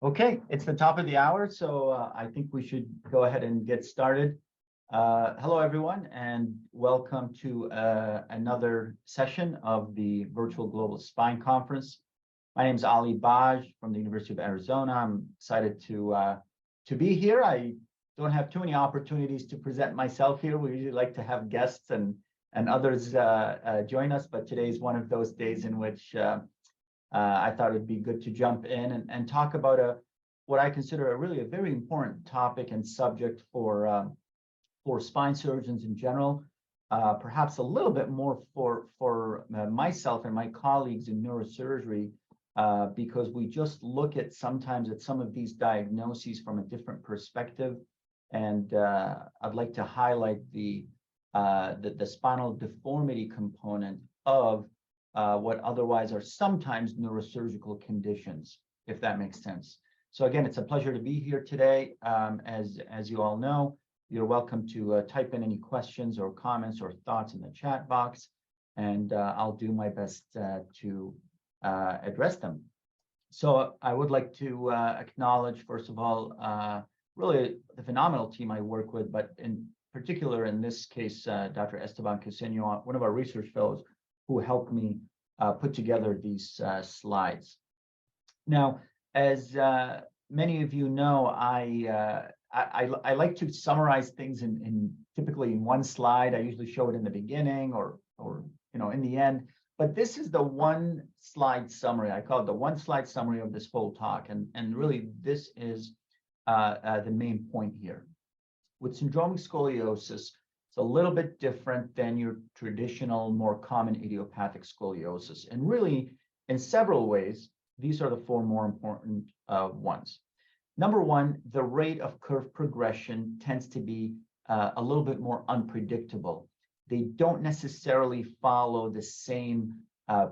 Okay, it's the top of the hour, so I think we should go ahead and get started. Hello, everyone, and welcome to another session of the Virtual Global Spine Conference. My name is Ali Baaj from the University of Arizona. I'm excited to be here. I don't have too many opportunities to present myself here. We usually like to have guests and others join us, but today is one of those days in which I thought it'd be good to jump in and talk about what I consider a very important topic and subject for spine surgeons in general, perhaps a little bit more for myself and my colleagues in neurosurgery, because we just look at sometimes at some of these diagnoses from a different perspective. And I'd like to highlight the spinal deformity component of what otherwise are sometimes neurosurgical conditions, if that makes sense. So again, it's a pleasure to be here today. As you all know, you're welcome to type in any questions or comments or thoughts in the chat box, and I'll do my best to address them. So I would like to acknowledge, first of all, really the phenomenal team I work with, but in particular, in this case, Dr. Esteban Caseño, one of our research fellows, who helped me put together these slides. Now, as many of you know, I like to summarize things typically in one slide. I usually show it in the beginning or in the end. But this is the one slide summary. I call it the one slide summary of this whole talk, and really this is the main point here. With syndromic scoliosis, it's a little bit different than your traditional, more common idiopathic scoliosis. And really, in several ways, these are the four more important ones. Number one, the rate of curve progression tends to be a little bit more unpredictable. They don't necessarily follow the same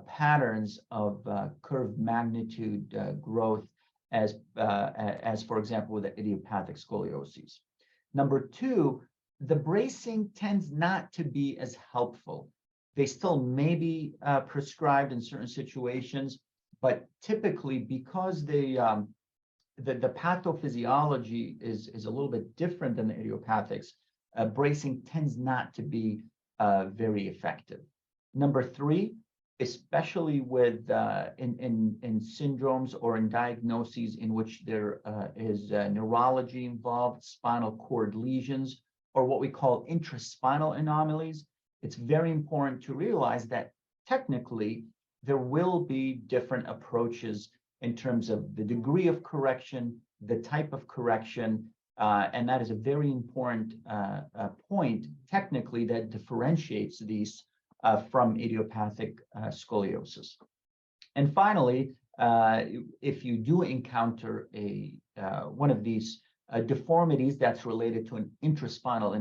patterns of curve magnitude growth as for example, with the idiopathic scoliosis. Number two, the bracing tends not to be as helpful. They still may be prescribed in certain situations, but typically because the pathophysiology is a little bit different than the idiopathics, bracing tends not to be very effective. Number three, especially with in syndromes or in diagnoses in which there is neurology involved, spinal cord lesions, or what we call intraspinal anomalies, it's very important to realize that technically there will be different approaches in terms of the degree of correction, the type of correction, and that is a very important point technically that differentiates these from idiopathic scoliosis. And finally, if you do encounter one of these deformities that's related to an intraspinal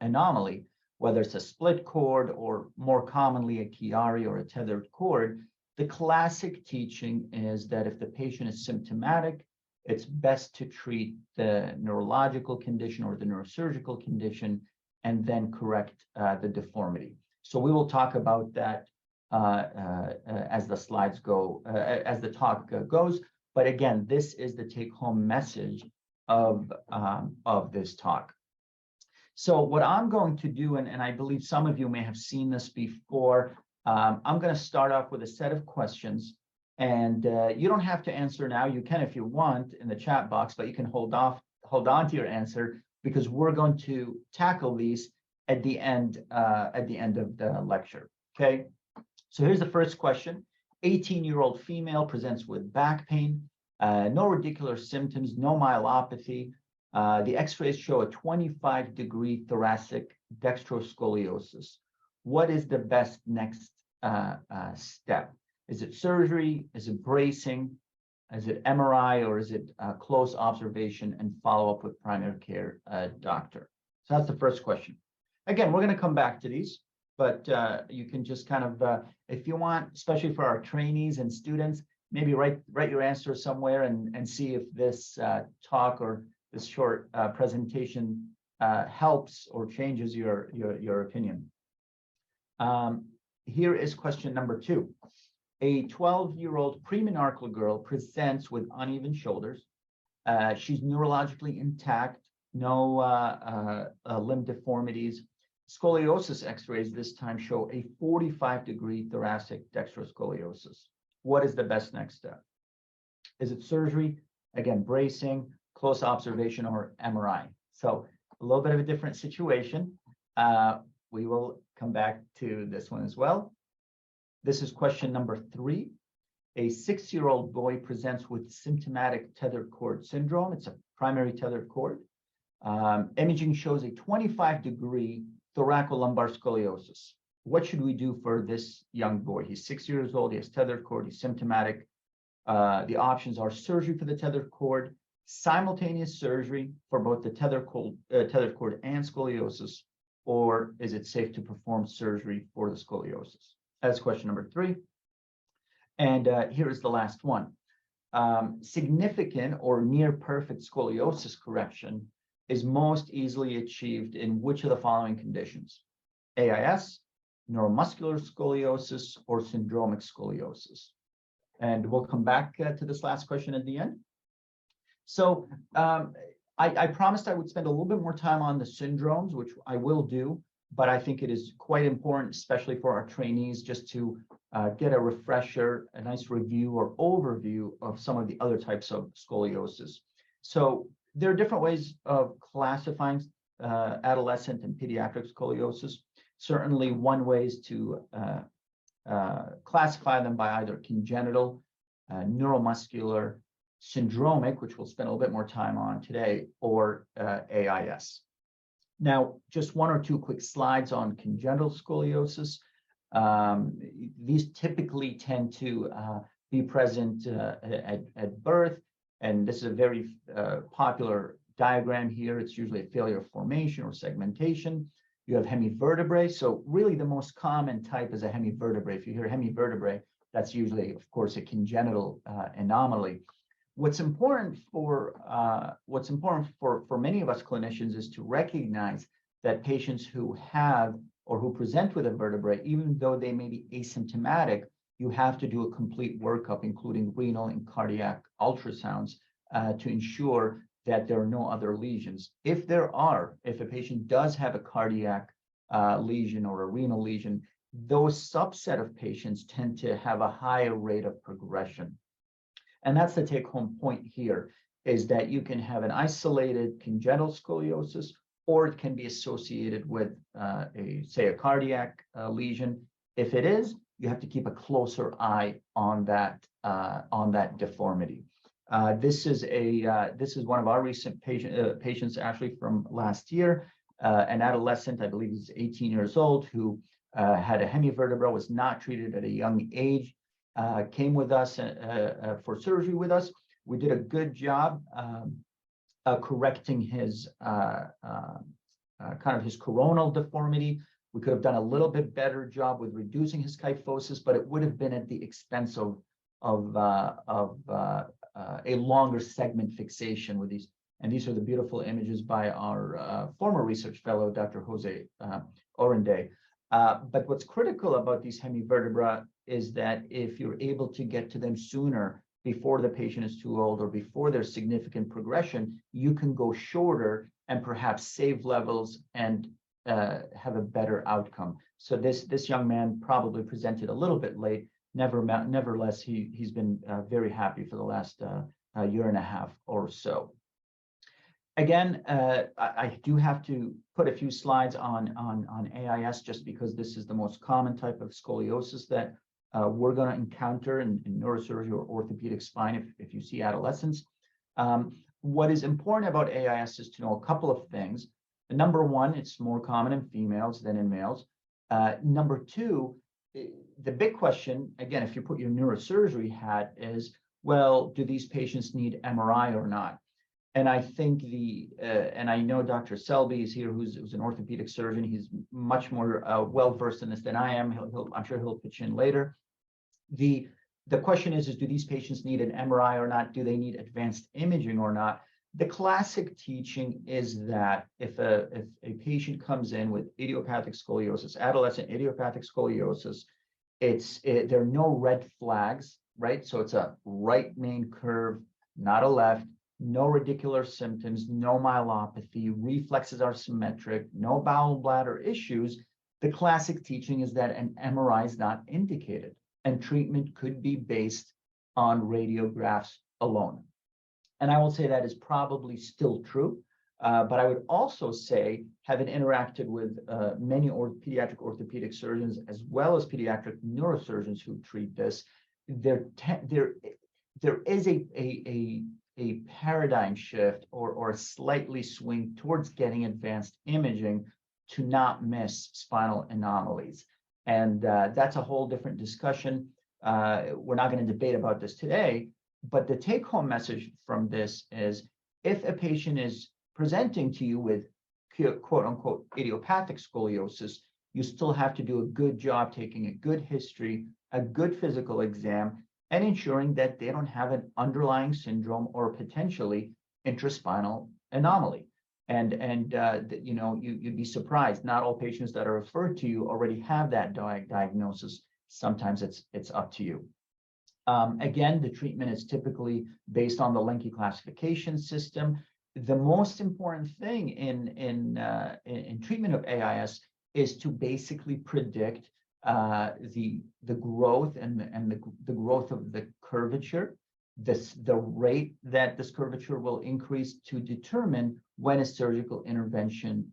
anomaly, whether it's a split cord or more commonly a CHIARI or a tethered cord, the classic teaching is that if the patient is symptomatic, it's best to treat the neurological condition or the neurosurgical condition and then correct the deformity. So we will talk about that as the slides go, as the talk goes. But again, this is the take-home message of this talk. So what I'm going to do, and I believe some of you may have seen this before, I'm going to start off with a set of questions. And you don't have to answer now. You can if you want in the chat box, but you can hold on to your answer because we're going to tackle these at the end of the lecture. Okay. So here's the first question. 18-year-old female presents with back pain, no radicular symptoms, no myelopathy. The x-rays show a 25-degree thoracic dextroscoliosis. What is the best next step? Is it surgery? Is it bracing? Is it MRI? Or is it close observation and follow-up with primary care doctor? So that's the first question. Again, we're going to come back to these, but you can just kind of, if you want, especially for our trainees and students, maybe write your answer somewhere and see if this talk or this short presentation helps or changes your opinion. Here is question number 2. A 12-year-old premenarchal girl presents with uneven shoulders. She's neurologically intact, no limb deformities. Scoliosis x-rays this time show a 45-degree thoracic dextroscoliosis. What is the best next step? Is it surgery? Again, bracing, close observation, or MRI? So a little bit of a different situation. We will come back to this one as well. This is question number 3. A 6-year-old boy presents with symptomatic tethered cord syndrome. It's a primary tethered cord. Imaging shows a 25-degree thoracolumbar scoliosis. What should we do for this young boy? He's 6 years old. He has tethered cord. He's symptomatic. The options are surgery for the tethered cord, simultaneous surgery for both the tethered cord and scoliosis, or is it safe to perform surgery for the scoliosis? That's question number 3. And here is the last one. Significant or near perfect scoliosis correction is most easily achieved in which of the following conditions? AIS, neuromuscular scoliosis, or syndromic scoliosis? And we'll come back to this last question at the end. So I promised I would spend a little bit more time on the syndromes, which I will do, but I think it is quite important, especially for our trainees, just to get a refresher, a nice review or overview of some of the other types of scoliosis. So there are different ways of classifying adolescent and pediatric scoliosis. Certainly one way is to classify them by either congenital, neuromuscular, syndromic, which we'll spend a little bit more time on today, or AIS. Now, just 1 or 2 quick slides on congenital scoliosis. These typically tend to be present at birth, and this is a very popular diagram here. It's usually a failure of formation or segmentation. You have hemivertebrae. So really the most common type is a hemivertebrae. If you hear hemivertebrae, that's usually, of course, a congenital anomaly. What's important for many of us clinicians is to recognize that patients who have or who present with a vertebrae, even though they may be asymptomatic, you have to do a complete workup, including renal and cardiac ultrasounds, to ensure that there are no other lesions. If a patient does have a cardiac lesion or a renal lesion, those subset of patients tend to have a higher rate of progression. And that's the take-home point here, is that you can have an isolated congenital scoliosis, or it can be associated with, say, a cardiac lesion. If it is, you have to keep a closer eye on that deformity. This is one of our recent patients, actually from last year, an adolescent, I believe he's 18 years old, who had a hemivertebra, was not treated at a young age, came with us for surgery with us. We did a good job correcting his kind of his coronal deformity. We could have done a little bit better job with reducing his kyphosis, but it would have been at the expense of a longer segment fixation with these. And these are the beautiful images by our former research fellow, Dr. Jose Orende. But what's critical about these hemivertebra is that if you're able to get to them sooner, before the patient is too old or before there's significant progression, you can go shorter and perhaps save levels and have a better outcome. So this young man probably presented a little bit late. Nevertheless, he's been very happy for the last year and a half or so. Again, I do have to put a few slides on AIS, just because this is the most common type of scoliosis that we're going to encounter in neurosurgery or orthopedic spine if you see adolescents. What is important about AIS is to know a couple of things. Number one, it's more common in females than in males. Number two, the big question, again, if you put your neurosurgery hat, is, well, do these patients need MRI or not? And I think and I know Dr. Selby is here, who's an orthopedic surgeon. He's much more well-versed in this than I am. I'm sure he'll pitch in later. The question is do these patients need an MRI or not? Do they need advanced imaging or not? The classic teaching is that if a patient comes in with idiopathic scoliosis, adolescent idiopathic scoliosis, There are no red flags, right? So it's a right main curve, not a left, no radicular symptoms, no myelopathy, reflexes are symmetric, no bowel bladder issues. The classic teaching is that an MRI is not indicated and treatment could be based on radiographs alone. And I will say that is probably still true. But I would also say, having interacted with many pediatric orthopedic surgeons as well as pediatric neurosurgeons who treat this, there is a paradigm shift or a slightly swing towards getting advanced imaging to not miss spinal anomalies. And that's a whole different discussion. We're not going to debate about this today, but the take-home message from this is if a patient is presenting to you with quote unquote idiopathic scoliosis, you still have to do a good job taking a good history, a good physical exam, and ensuring that they don't have an underlying syndrome or potentially intraspinal anomaly. And you know, you'd be surprised. Not all patients that are referred to you already have that diagnosis. Sometimes it's up to you. Again, the treatment is typically based on the Lenke classification system. The most important thing in treatment of AIS is to basically predict the growth and the growth of the curvature, the rate that this curvature will increase to determine when is surgical intervention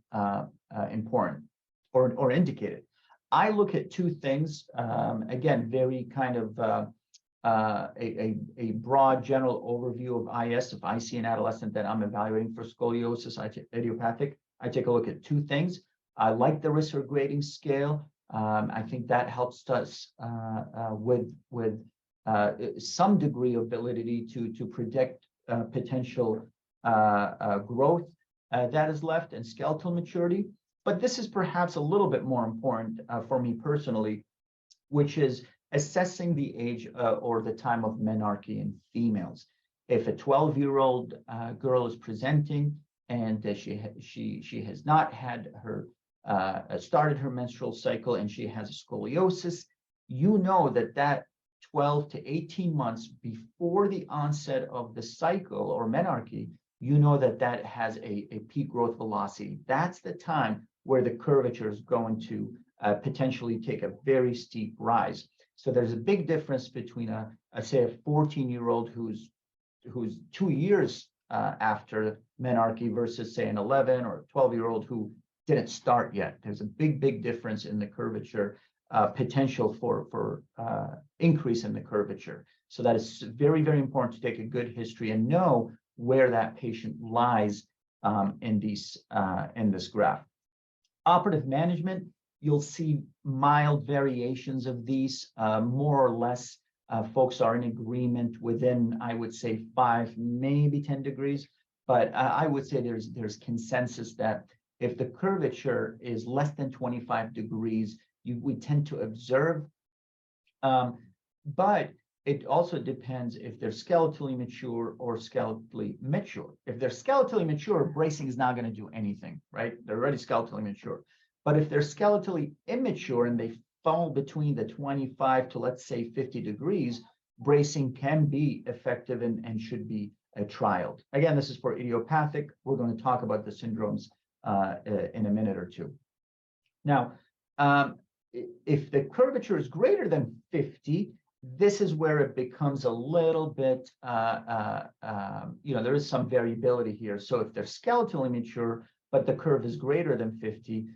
important or indicated. I look at two things, again, very kind of a broad general overview of IS. If I see an adolescent that I'm evaluating for scoliosis, idiopathic, I take a look at two things. I like the risk grading scale. I think that helps us with some degree of validity to predict potential growth that is left and skeletal maturity. But this is perhaps a little bit more important for me personally, which is assessing the age or the time of menarche in females. If a 12-year-old girl is presenting and she has not had her started her menstrual cycle and she has a scoliosis, you know that 12 to 18 months before the onset of the cycle or menarche, you know that has a peak growth velocity. That's the time where the curvature is going to potentially take a very steep rise. So there's a big difference between say a 14-year-old who's 2 years after menarche versus say an 11 or 12-year-old who didn't start yet. There's a big difference in the curvature potential for increase in the curvature. So that is very important to take a good history and know where that patient lies in this graph. Operative management, you'll see mild variations of these. More or less, folks are in agreement within, I would say, 5, maybe 10 degrees. But I would say there's consensus that if the curvature is less than 25 degrees, we tend to observe. But it also depends if they're skeletally mature or skeletally mature. If they're skeletally mature, bracing is not going to do anything, right? They're already skeletally mature. But if they're skeletally immature and they fall between the 25 to, let's say, 50 degrees, bracing can be effective and should be trialed. Again, this is for idiopathic. We're going to talk about the syndromes in a minute or two. Now, if the curvature is greater than 50, this is where it becomes a little bit, there is some variability here. So if they're skeletally mature, but the curve is greater than 50,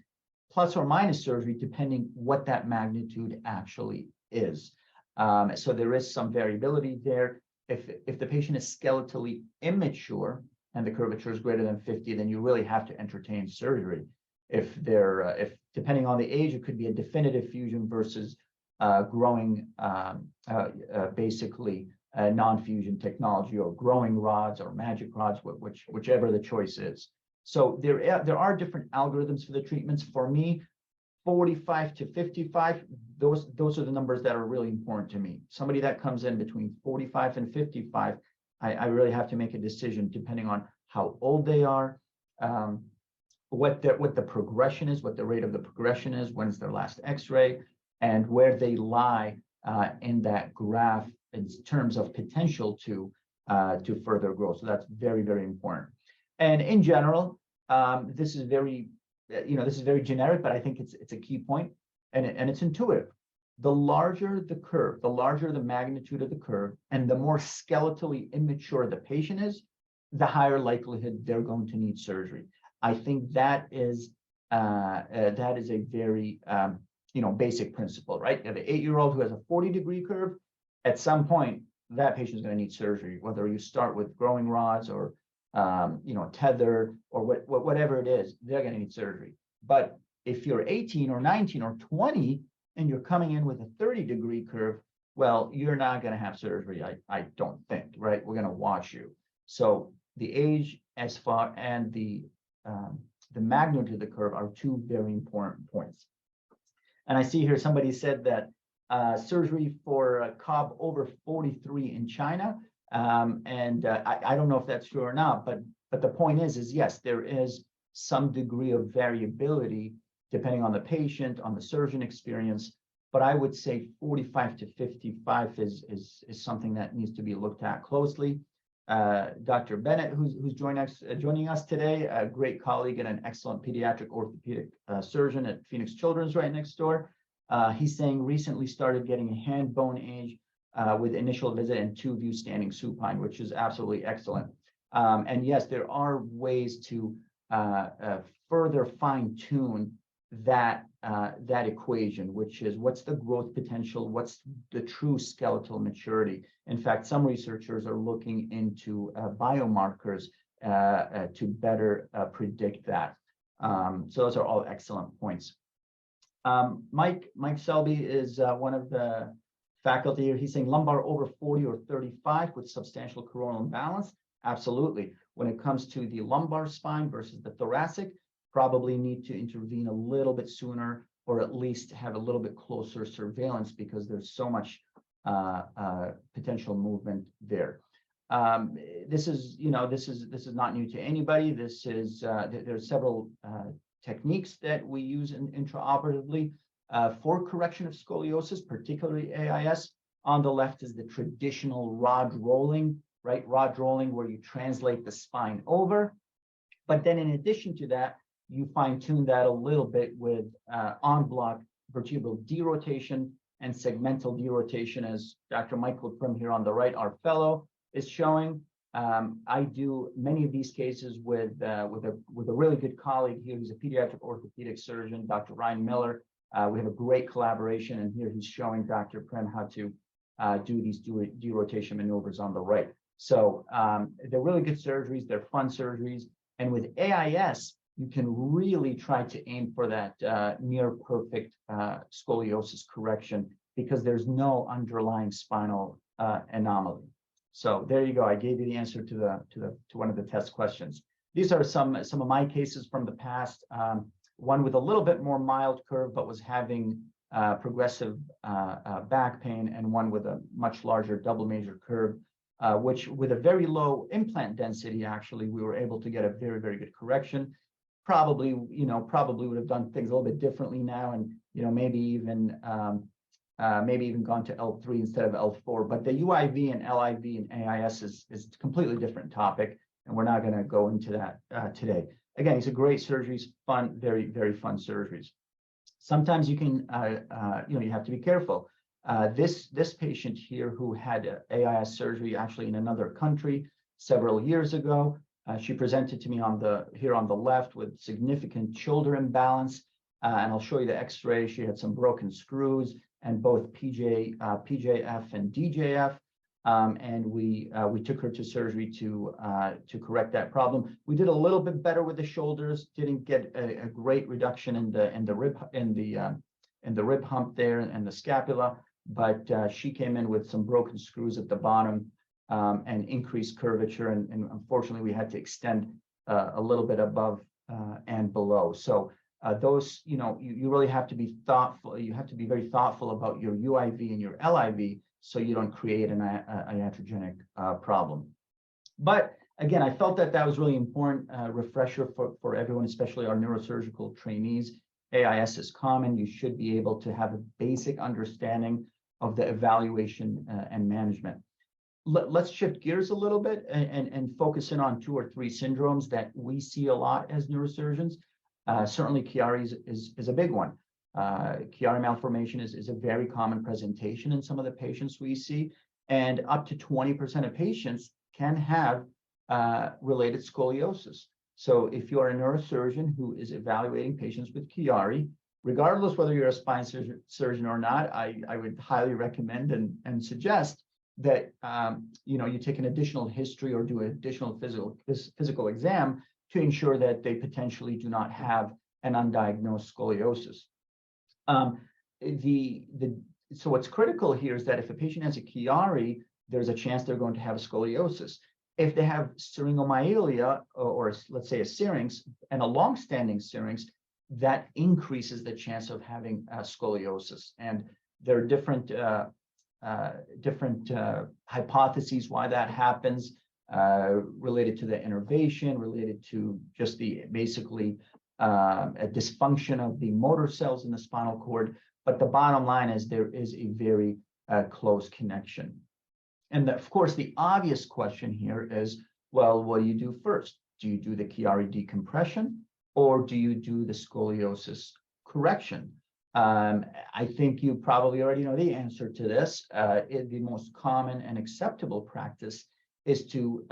plus or minus surgery, depending what that magnitude actually is. So there is some variability there. If the patient is skeletally immature and the curvature is greater than 50, then you really have to entertain surgery. If depending on the age, it could be a definitive fusion versus growing basically non-fusion technology or growing rods or magic rods, whichever the choice is. So there are different algorithms for the treatments. For me, 45 to 55, those are the numbers that are really important to me. Somebody that comes in between 45 and 55, I really have to make a decision depending on how old they are, what the progression is, what the rate of the progression is, when's their last X-ray, and where they lie in that graph in terms of potential to further grow. So that's very, very important. And in general, this is very, this is very generic, but I think it's a key point, and it's intuitive. The larger the curve, the larger the magnitude of the curve, and the more skeletally immature the patient is, the higher likelihood they're going to need surgery. I think that is a very basic principle, right? You have an 8-year-old who has a 40-degree curve. At some point, that patient is going to need surgery, whether you start with growing rods or tether or whatever it is, they're going to need surgery. But if you're 18 or 19 or 20 and you're coming in with a 30-degree curve, well, you're not going to have surgery, I don't think, right? We're going to watch you. So the age as far and the magnitude of the curve are two very important points. And I see here somebody said that surgery for a Cobb over 43 in China. I don't know if that's true or not, but the point is yes, there is some degree of variability depending on the patient, on the surgeon experience. But I would say 45 to 55 is something that needs to be looked at closely. Dr. Bennett, who's joining us today, a great colleague and an excellent pediatric orthopedic surgeon at Phoenix Children's right next door. He's saying recently started getting a hand bone age with initial visit and 2 view standing supine, which is absolutely excellent. And yes, there are ways to further fine tune that equation, which is what's the growth potential, what's the true skeletal maturity. In fact, some researchers are looking into biomarkers to better predict that. So those are all excellent points. Mike Selby is one of the faculty here. He's saying lumbar over 40 or 35 with substantial coronal imbalance. Absolutely. When it comes to the lumbar spine versus the thoracic, probably need to intervene a little bit sooner, or at least have a little bit closer surveillance because there's so much potential movement there. This is not new to anybody. This is there's several techniques that we use intraoperatively for correction of scoliosis, particularly AIS. On the left is the traditional rod rolling, right? Rod rolling where you translate the spine over. But then in addition to that, you fine tune that a little bit with en bloc vertebral derotation and segmental derotation, as Dr. Michael Prim here on the right, our fellow, is showing. I do many of these cases with a really good colleague here who's a pediatric orthopedic surgeon, Dr. Ryan Miller. We have a great collaboration, and here he's showing Dr. Prim how to do these derotation maneuvers on the right. So they're really good surgeries. They're fun surgeries. And with AIS, you can really try to aim for that near perfect scoliosis correction because there's no underlying spinal anomaly. So there you go. I gave you the answer to one of the test questions. These are some of my cases from the past. One with a little bit more mild curve, but was having progressive back pain, and one with a much larger double major curve, which with a very low implant density, actually, we were able to get a very, very good correction. Probably would have done things a little bit differently now, and maybe even gone to L3 instead of L4. But the UIV and LIV and AIS is a completely different topic, and we're not going to go into that today. Again, these are great surgeries, fun, very, very fun surgeries. Sometimes you can, you have to be careful. This patient here who had AIS surgery actually in another country several years ago. She presented to me here on the left with significant shoulder imbalance, and I'll show you the X-ray. She had some broken screws and both PJF and DJF, and we took her to surgery to correct that problem. We did a little bit better with the shoulders. Didn't get a great reduction in the rib hump there and the scapula, but she came in with some broken screws at the bottom. And increased curvature, and unfortunately we had to extend a little bit above and below. So those, you really have to be thoughtful. You have to be very thoughtful about your UIV and your LIV so you don't create an iatrogenic problem. But again, I felt that was really important refresher for everyone, especially our neurosurgical trainees. AIS is common, you should be able to have a basic understanding of the evaluation and management. Let's shift gears a little bit and focus in on 2 or 3 syndromes that we see a lot as neurosurgeons. Certainly CHIARI is a big one. CHIARI malformation is a very common presentation in some of the patients we see, and up to 20% of patients can have related scoliosis. So if you're a neurosurgeon who is evaluating patients with CHIARI, regardless whether you're a spine surgeon or not, I would highly recommend and suggest that you take an additional history or do an additional physical exam to ensure that they potentially do not have an undiagnosed scoliosis. So what's critical here is that if a patient has a CHIARI, there's a chance they're going to have a scoliosis. If they have syringomyelia or let's say a syrinx and a long-standing syrinx, that increases the chance of having scoliosis. And there are different hypotheses why that happens, related to the innervation, related to just basically a dysfunction of the motor cells in the spinal cord. But the bottom line is there is a very close connection. And of course, the obvious question here is, well, what do you do first? Do you do the CHIARI decompression or do you do the scoliosis correction? I think you probably already know the answer to this. The most common and acceptable practice is to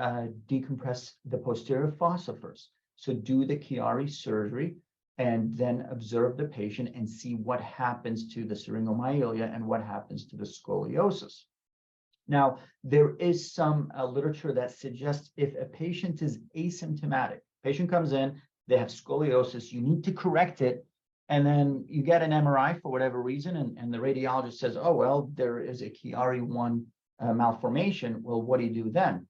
decompress the posterior fossa first. So do the CHIARI surgery and then observe the patient and see what happens to the syringomyelia and what happens to the scoliosis. Now, there is some literature that suggests if a patient is asymptomatic, patient comes in, they have scoliosis, you need to correct it, and then you get an MRI for whatever reason, and the radiologist says, oh, well, there is a CHIARI1 malformation. Well, what do you do then?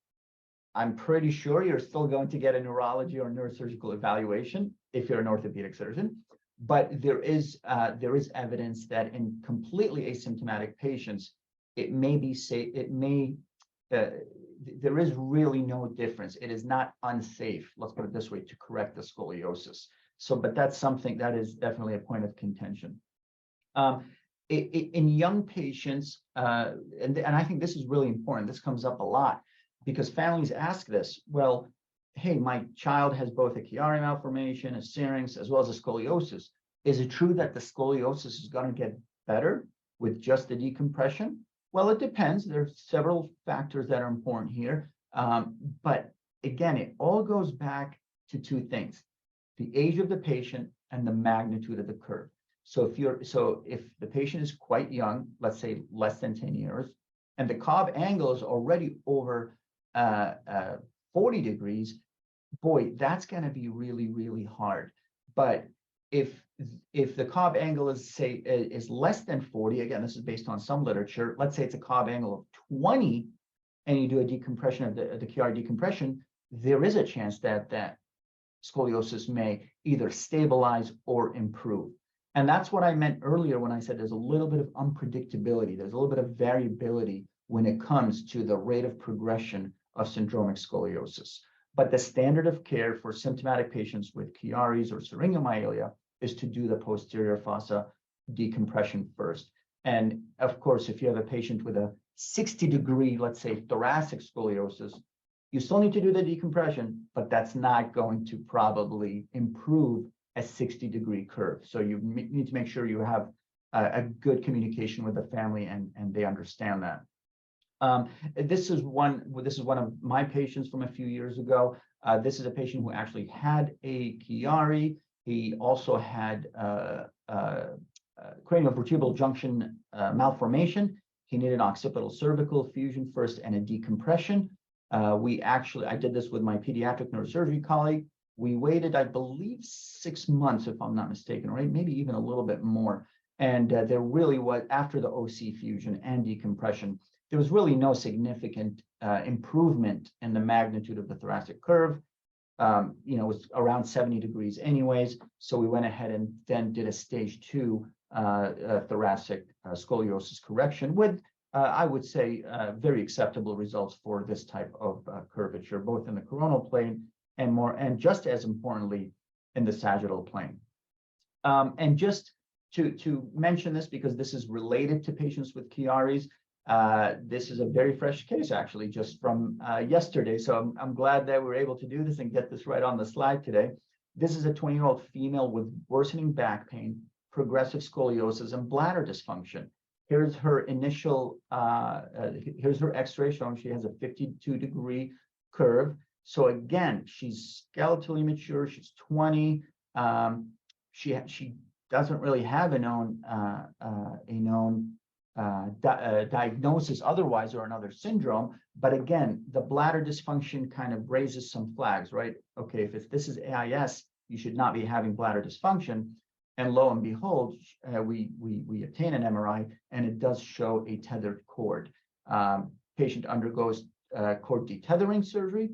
I'm pretty sure you're still going to get a neurology or neurosurgical evaluation if you're an orthopedic surgeon, but there is evidence that in completely asymptomatic patients, there is really no difference. It is not unsafe, let's put it this way, to correct the scoliosis. So, but that's something that is definitely a point of contention. In young patients, and I think this is really important, this comes up a lot because families ask this, well, hey, my child has both a CHIARI malformation, a syrinx, as well as a scoliosis. Is it true that the scoliosis is going to get better with just the decompression? Well, it depends. There are several factors that are important here. But again, it all goes back to 2 things: the age of the patient and the magnitude of the curve. So if the patient is quite young, let's say less than 10 years, and the Cobb angle is already over 40 degrees, boy, that's going to be really, really hard. But if the Cobb angle is less than 40, again, this is based on some literature, let's say it's a Cobb angle of 20, and you do a decompression of the CHIARI decompression, there is a chance that scoliosis may either stabilize or improve. And that's what I meant earlier when I said there's a little bit of unpredictability. There's a little bit of variability when it comes to the rate of progression of syndromic scoliosis. But the standard of care for symptomatic patients with CHIARIs or syringomyelia is to do the posterior fossa decompression first. And of course, if you have a patient with a 60-degree, let's say, thoracic scoliosis, you still need to do the decompression, but that's not going to probably improve a 60-degree curve. So you need to make sure you have a good communication with the family and they understand that. This is one of my patients from a few years ago. This is a patient who actually had a CHIARI. He also had craniovertebral junction malformation. He needed occipital cervical fusion first and a decompression. I did this with my pediatric neurosurgery colleague. We waited, I believe, 6 months, if I'm not mistaken, right? Maybe even a little bit more. And there really was, after the OC fusion and decompression, there was really no significant improvement in the magnitude of the thoracic curve. It was around 70 degrees anyways. So we went ahead and then did a stage 2 thoracic scoliosis correction with, I would say, very acceptable results for this type of curvature, both in the coronal plane and just as importantly, in the sagittal plane. And just to mention this, because this is related to patients with CHIARIs, this is a very fresh case, actually, just from yesterday. So I'm glad that we're able to do this and get this right on the slide today. This is a 20-year-old female with worsening back pain, progressive scoliosis, and bladder dysfunction. Here's her initial, here's her x-ray showing she has a 52-degree curve. So again, she's skeletally mature, she's 20. She doesn't really have a known diagnosis otherwise or another syndrome. But again, the bladder dysfunction kind of raises some flags, right? Okay, if this is AIS, you should not be having bladder dysfunction. And lo and behold, we obtain an MRI and it does show a tethered cord. Patient undergoes cord detethering surgery.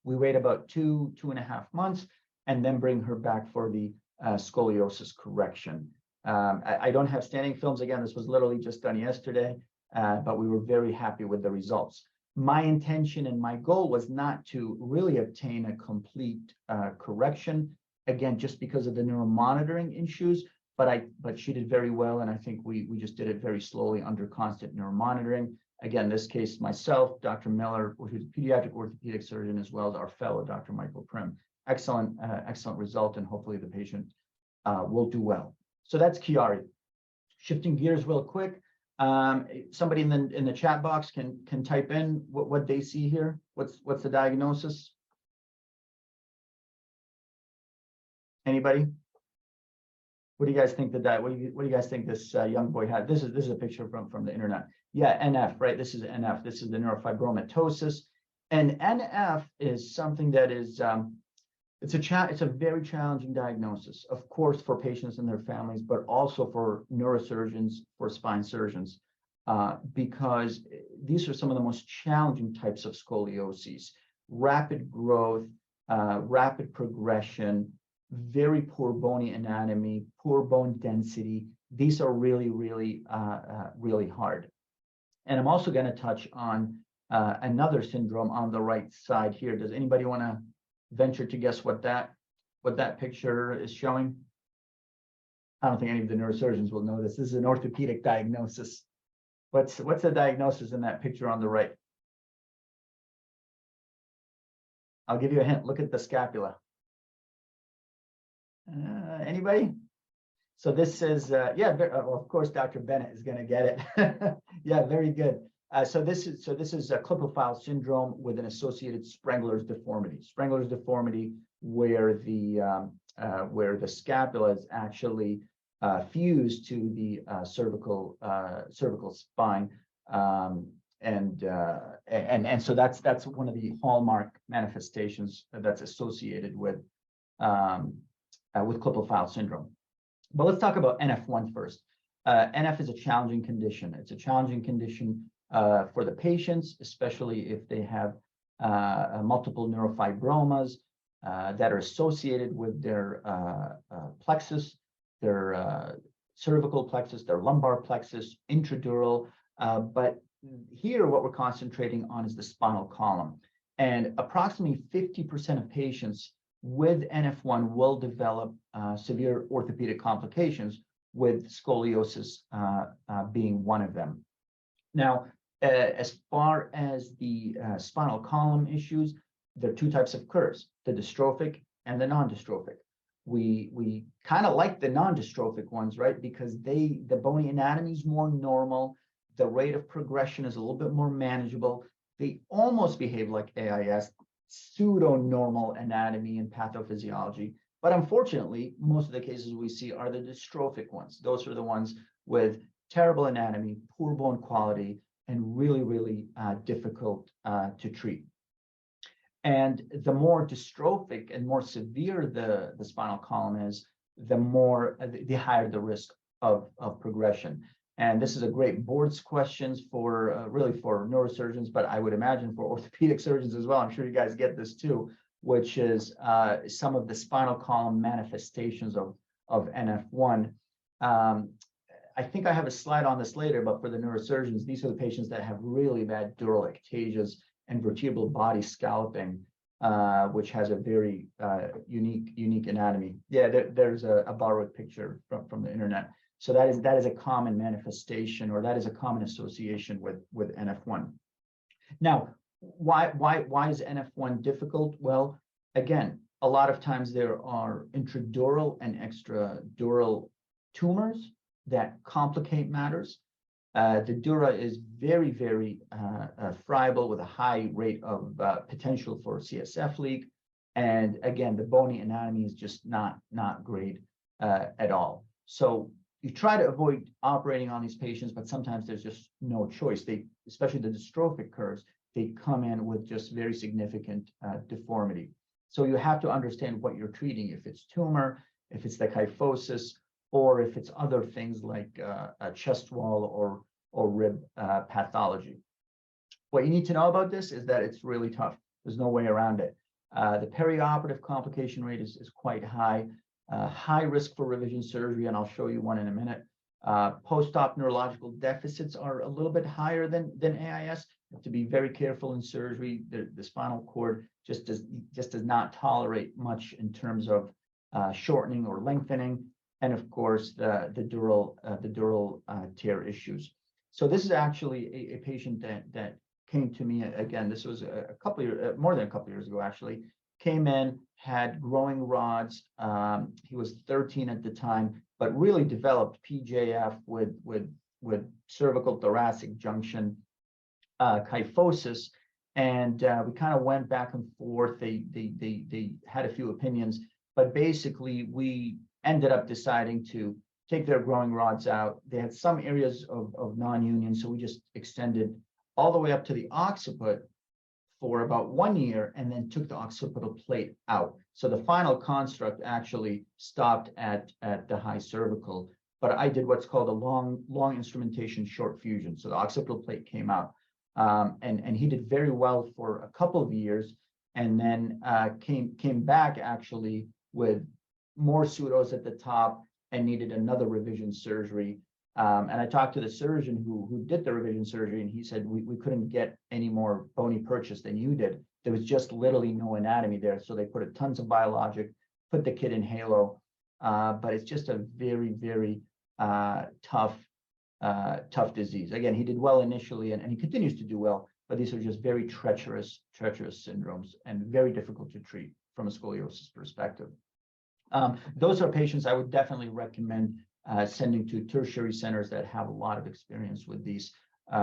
We wait about 2.5 months and then bring her back for the scoliosis correction. I don't have standing films. Again, this was literally just done yesterday, but we were very happy with the results. My intention and my goal was not to really obtain a complete correction, again, just because of the neuromonitoring issues, but she did very well, and I think we just did it very slowly under constant neuromonitoring. Again, this case, myself, Dr. Miller, who's a pediatric orthopedic surgeon, as well as our fellow, Dr. Michael Prim. Excellent result, and hopefully the patient will do well. So that's CHIARI. Shifting gears real quick, somebody in the chat box can type in what they see here. What's the diagnosis? Anybody? What do you guys think what do you guys think this young boy had? This is a picture from the internet. Yeah, NF, right? This is NF. This is the neurofibromatosis, and NF is something that is it's a very challenging diagnosis, of course, for patients and their families, but also for neurosurgeons, for spine surgeons, because these are some of the most challenging types of scolioses: rapid growth, rapid progression, very poor bony anatomy, poor bone density. These are really, really, really hard. And I'm also going to touch on another syndrome on the right side here. Does anybody want to venture to guess what that picture is showing? I don't think any of the neurosurgeons will know this. This is an orthopedic diagnosis. What's the diagnosis in that picture on the right? I'll give you a hint. Look at the scapula. Anybody? So this is, yeah, well, of course, Dr. Bennett is going to get it. Yeah, very good. So this is a Klippel-Feil syndrome with an associated Sprengeler's deformity. Sprengeler's deformity, where the scapula is actually fused to the cervical spine, and so that's one of the hallmark manifestations that's associated with Klippel-Feil syndrome. But let's talk about NF1 first. NF is a challenging condition. It's a challenging condition for the patients, especially if they have multiple neurofibromas that are associated with their plexus, their cervical plexus, their lumbar plexus, intradural. But here, what we're concentrating on is the spinal column. And approximately 50% of patients with NF1 will develop severe orthopedic complications, with scoliosis being one of them. Now, as far as the spinal column issues, there are two types of curves: the dystrophic and the non-dystrophic. We kind of like the non-dystrophic ones, right? Because the bony anatomy is more normal, the rate of progression is a little bit more manageable. They almost behave like AIS, pseudo-normal anatomy and pathophysiology. But unfortunately, most of the cases we see are the dystrophic ones. Those are the ones with terrible anatomy, poor bone quality, and really, really difficult to treat. And the more dystrophic and more severe the spinal column is, the higher the risk of progression. And this is a great board's questions for really for neurosurgeons, but I would imagine for orthopedic surgeons as well. I'm sure you guys get this too, which is some of the spinal column manifestations of NF1. I think I have a slide on this later, but for the neurosurgeons, these are the patients that have really bad dural ectasias and vertebral body scalloping. which has a very unique anatomy. Yeah, there's a borrowed picture from the internet. So that is a common manifestation, or that is a common association with NF1. Now, why is NF1 difficult? Well, again, a lot of times there are intradural and extradural tumors that complicate matters. The dura is very, very friable with a high rate of potential for CSF leak. And again, the bony anatomy is just not great at all. So you try to avoid operating on these patients, but sometimes there's just no choice. Especially the dystrophic curves, they come in with just very significant deformity. So you have to understand what you're treating, if it's tumor, if it's the kyphosis, or if it's other things like a chest wall or rib pathology. What you need to know about this is that it's really tough. There's no way around it. The perioperative complication rate is quite high. High risk for revision surgery, and I'll show you one in a minute. Post-op neurological deficits are a little bit higher than AIS. You have to be very careful in surgery. The spinal cord just does not tolerate much in terms of shortening or lengthening, and of course the dural tear issues. So this is actually a patient that came to me again. This was more than a couple of years ago actually. Came in, had growing rods. He was 13 at the time, but really developed PJF with cervical thoracic junction kyphosis, and we kind of went back and forth. They had a few opinions, but basically we ended up deciding to take their growing rods out. They had some areas of non-union, so we just extended all the way up to the occiput for about 1 year, and then took the occipital plate out. So the final construct actually stopped at the high cervical, but I did what's called a long instrumentation short fusion. So the occipital plate came out, and he did very well for a couple of years, and then came back actually with more pseudos at the top and needed another revision surgery. And I talked to the surgeon who did the revision surgery, and he said, we couldn't get any more bony purchase than you did. There was just literally no anatomy there. So they put tons of biologic, put the kid in halo. But it's just a very, very tough disease. Again, he did well initially, and he continues to do well, but these are just very treacherous syndromes and very difficult to treat from a scoliosis perspective. Those are patients I would definitely recommend sending to tertiary centers that have a lot of experience with these,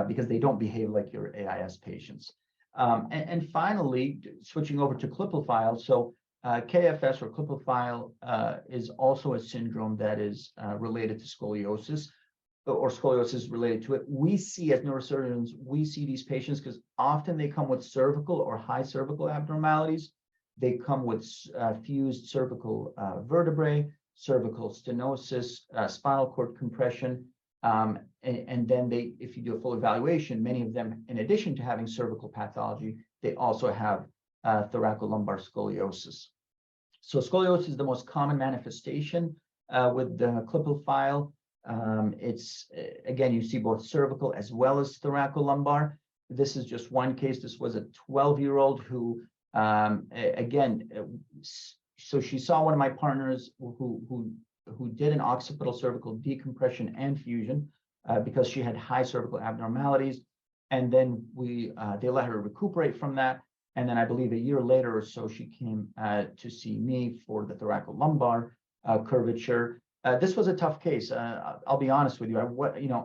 because they don't behave like your AIS patients. And finally, switching over to Klippel-Feil. So KFS or Klippel-Feil is also a syndrome that is related to scoliosis, or scoliosis related to it. We see, as neurosurgeons, we see these patients because often they come with cervical or high cervical abnormalities. They come with fused cervical vertebrae, cervical stenosis, spinal cord compression, and then if you do a full evaluation, many of them, in addition to having cervical pathology, they also have thoracolumbar scoliosis. So scoliosis is the most common manifestation with the Klippel-Feil. It's again, you see both cervical as well as thoracolumbar. This is just one case. This was a 12-year-old who, again, so she saw one of my partners who did an occipital cervical decompression and fusion because she had high cervical abnormalities, and then they let her recuperate from that. And then I believe a year later or so, she came to see me for the thoracolumbar curvature. This was a tough case. I'll be honest with you.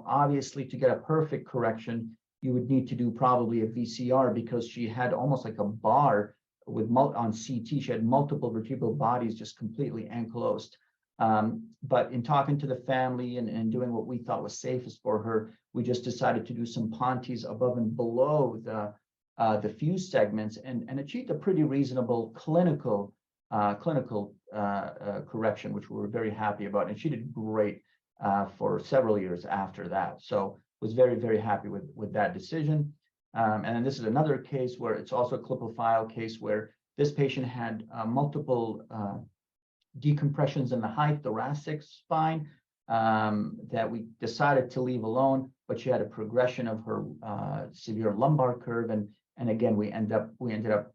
Obviously, to get a perfect correction, you would need to do probably a VCR, because she had almost like a bar on CT. She had multiple vertebral bodies just completely ankylosed. But in talking to the family and doing what we thought was safest for her, we just decided to do some Pontes above and below the fused segments and achieved a pretty reasonable clinical correction, which we were very happy about. And she did great for several years after that. So was very, very happy with that decision. And then this is another case where it's also a Klippel-Feil case where this patient had multiple decompressions in the high thoracic spine that we decided to leave alone, but she had a progression of her severe lumbar curve. And again, we ended up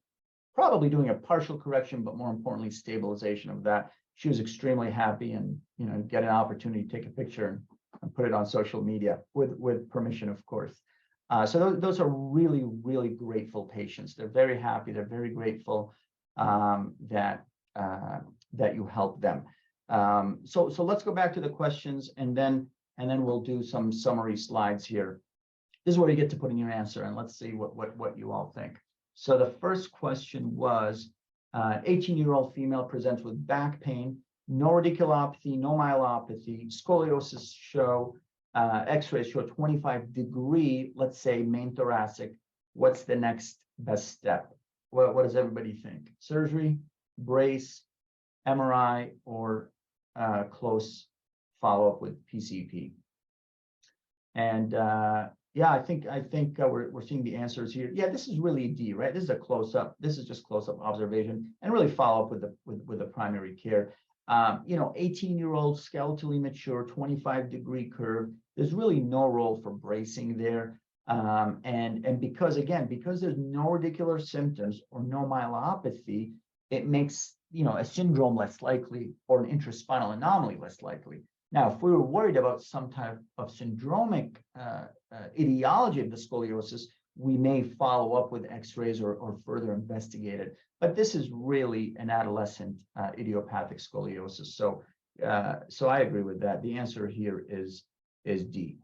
probably doing a partial correction, but more importantly, stabilization of that. She was extremely happy, and get an opportunity to take a picture and put it on social media with permission, of course. So those are really, really grateful patients. They're very happy. They're very grateful that you helped them. So let's go back to the questions, and then we'll do some summary slides here. This is where you get to put in your answer, and let's see what you all think. So the first question was, 18-year-old female presents with back pain, no radiculopathy, no myelopathy, scoliosis show, x-rays show 25-degree, let's say main thoracic. What's the next best step? What does everybody think? Surgery, brace, MRI, or close follow-up with PCP? And yeah, I think we're seeing the answers here. Yeah, this is really D, right? This is a close-up. This is just close-up observation and really follow-up with the primary care. 18-year-old skeletally mature, 25-degree curve. There's really no role for bracing there. And because there's no radicular symptoms or no myelopathy, it makes a syndrome less likely or an intraspinal anomaly less likely. Now, if we were worried about some type of syndromic etiology of the scoliosis, we may follow up with x-rays or further investigate it. But this is really an adolescent idiopathic scoliosis. So I agree with that. The answer here is D.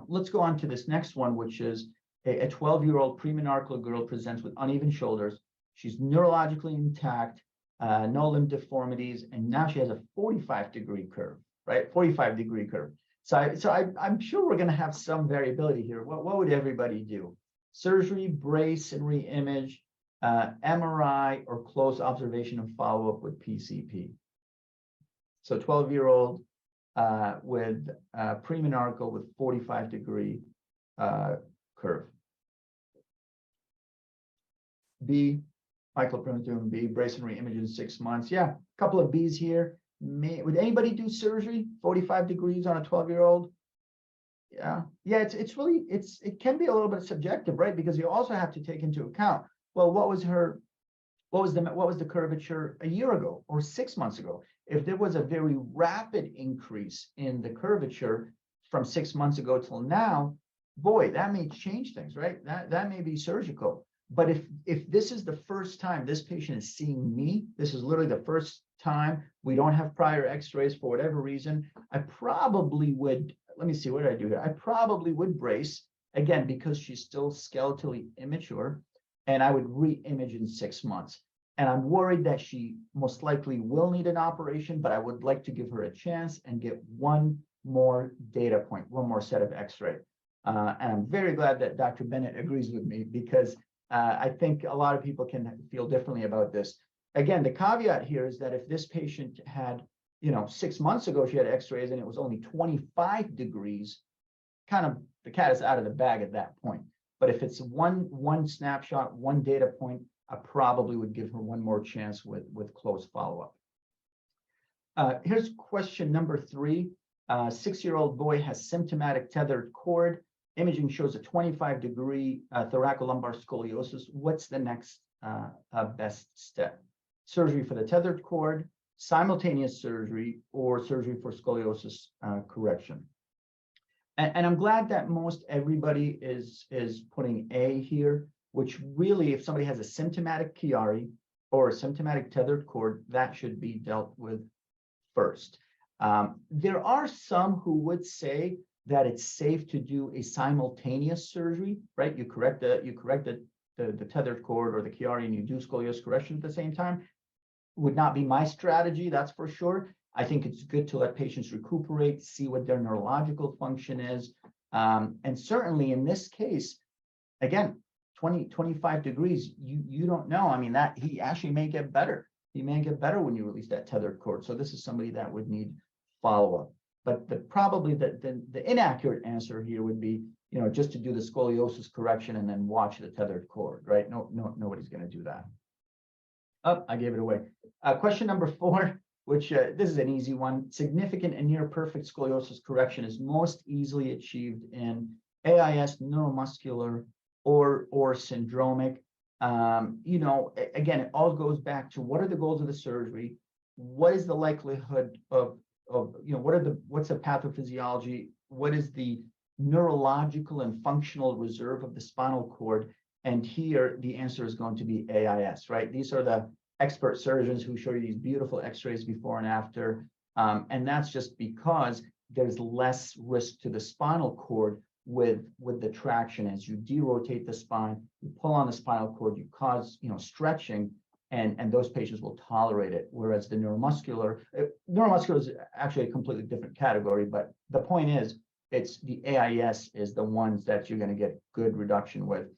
Let's go on to this next one, which is a 12-year-old premenarchal girl presents with uneven shoulders. She's neurologically intact, no limb deformities, and now she has a 45-degree curve, right? 45-degree curve. So I'm sure we're going to have some variability here. What would everybody do? Surgery, brace, and re-image, MRI, or close observation and follow-up with PCP. So 12-year-old with premenarchal with 45-degree curve. B, microperitoneum B, brace and re-image in 6 months. Yeah, a couple of B's here. Would anybody do surgery? 45 degrees on a 12-year-old? Yeah, it can be a little bit subjective, right? Because you also have to take into account, well, what was the curvature a year ago or 6 months ago? If there was a very rapid increase in the curvature from 6 months ago till now, boy, that may change things, right? That may be surgical. But if this is the first time this patient is seeing me, this is literally the first time, we don't have prior x-rays for whatever reason, I probably would, let me see, what did I do here? I probably would brace, again, because she's still skeletally immature, and I would re-image in 6 months. And I'm worried that she most likely will need an operation, but I would like to give her a chance and get one more data point, one more set of x-ray. And I'm very glad that Dr. Bennett agrees with me, because I think a lot of people can feel differently about this. Again, the caveat here is that if this patient had, 6 months ago, she had x-rays and it was only 25 degrees, kind of the cat is out of the bag at that point. But if it's one snapshot, one data point, I probably would give her one more chance with close follow-up. Here's question number 3. 6-year-old boy has symptomatic tethered cord. Imaging shows a 25-degree thoracolumbar scoliosis. What's the next best step? Surgery for the tethered cord, simultaneous surgery, or surgery for scoliosis correction? And I'm glad that most everybody is putting A here, which really, if somebody has a symptomatic CHIARI or a symptomatic tethered cord, that should be dealt with first. There are some who would say that it's safe to do a simultaneous surgery, right? You correct the tethered cord or the CHIARI and you do scoliosis correction at the same time. Would not be my strategy, that's for sure. I think it's good to let patients recuperate, see what their neurological function is. And certainly in this case, again, 25 degrees, you don't know. I mean, that he actually may get better. He may get better when you release that tethered cord. So this is somebody that would need follow-up. But probably the inaccurate answer here would be, just to do the scoliosis correction and then watch the tethered cord, right? Nobody's going to do that. Oh, I gave it away. Question number 4, which this is an easy one. Significant and near perfect scoliosis correction is most easily achieved in AIS, neuromuscular, or syndromic. You know, again, it all goes back to what are the goals of the surgery? What is the likelihood of you know, what's the pathophysiology? What is the neurological and functional reserve of the spinal cord? And here the answer is going to be AIS, right? These are the expert surgeons who show you these beautiful x-rays before and after. And that's just because there's less risk to the spinal cord with the traction. As you derotate the spine, you pull on the spinal cord, you cause, you know, stretching, and those patients will tolerate it. Whereas the neuromuscular is actually a completely different category, but the point is, it's the AIS is the ones that you're going to get good reduction with.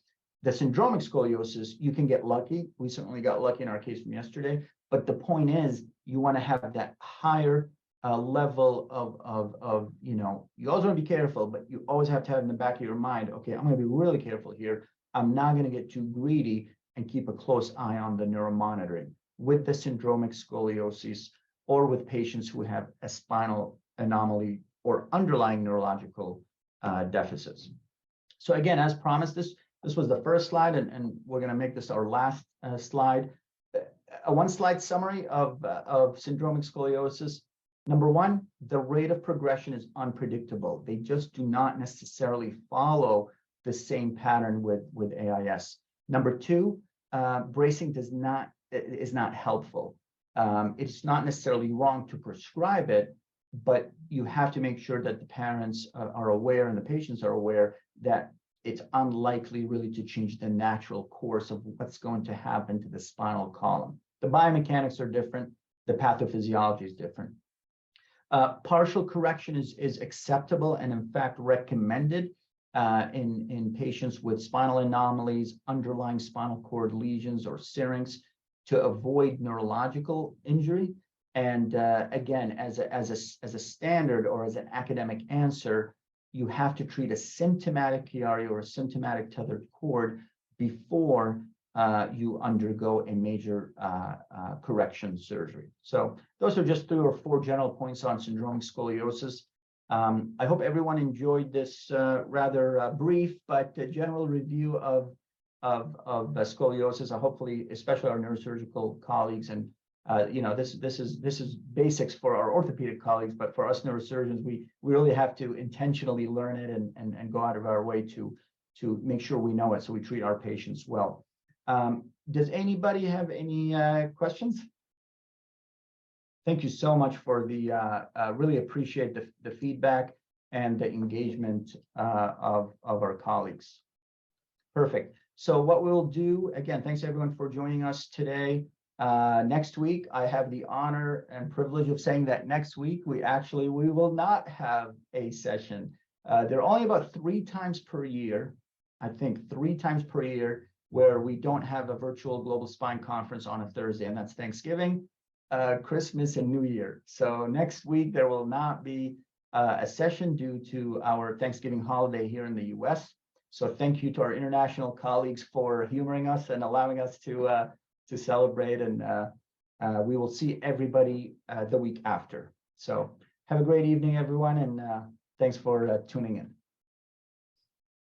The syndromic scoliosis, you can get lucky. We certainly got lucky in our case from yesterday, but the point is, you want to have that higher level of, you know, you always want to be careful, but you always have to have in the back of your mind, okay, I'm going to be really careful here. I'm not going to get too greedy and keep a close eye on the neuromonitoring with the syndromic scoliosis or with patients who have a spinal anomaly or underlying neurological deficits. So again, as promised, this was the first slide, and we're going to make this our last slide. A one-slide summary of syndromic scoliosis. Number one, the rate of progression is unpredictable. They just do not necessarily follow the same pattern with AIS. Number two, bracing is not helpful. It's not necessarily wrong to prescribe it, but you have to make sure that the parents are aware and the patients are aware that it's unlikely really to change the natural course of what's going to happen to the spinal column. The biomechanics are different. The pathophysiology is different. Partial correction is acceptable and in fact recommended in patients with spinal anomalies, underlying spinal cord lesions or syrinx to avoid neurological injury. And again, as a standard or as an academic answer, you have to treat a symptomatic CHIARI or a symptomatic tethered cord before you undergo a major correction surgery. So those are just 3 or 4 general points on syndromic scoliosis. I hope everyone enjoyed this rather brief but general review of scoliosis. Hopefully, especially our neurosurgical colleagues, and you know, this is basics for our orthopedic colleagues, but for us neurosurgeons, we really have to intentionally learn it and go out of our way to make sure we know it so we treat our patients well. Does anybody have any questions? Thank you so much for the, really appreciate the feedback and the engagement of our colleagues. Perfect. So what we'll do, again, thanks everyone for joining us today. Next week, I have the honor and privilege of saying that next week, we will not have a session. There are only about 3 times per year, I think 3 times per year, where we don't have a virtual global spine conference on a Thursday, and that's Thanksgiving, Christmas, and New Year. So next week, there will not be a session due to our Thanksgiving holiday here in the US. So thank you to our international colleagues for humoring us and allowing us to celebrate, and we will see everybody the week after. So have a great evening, everyone, and thanks for tuning in.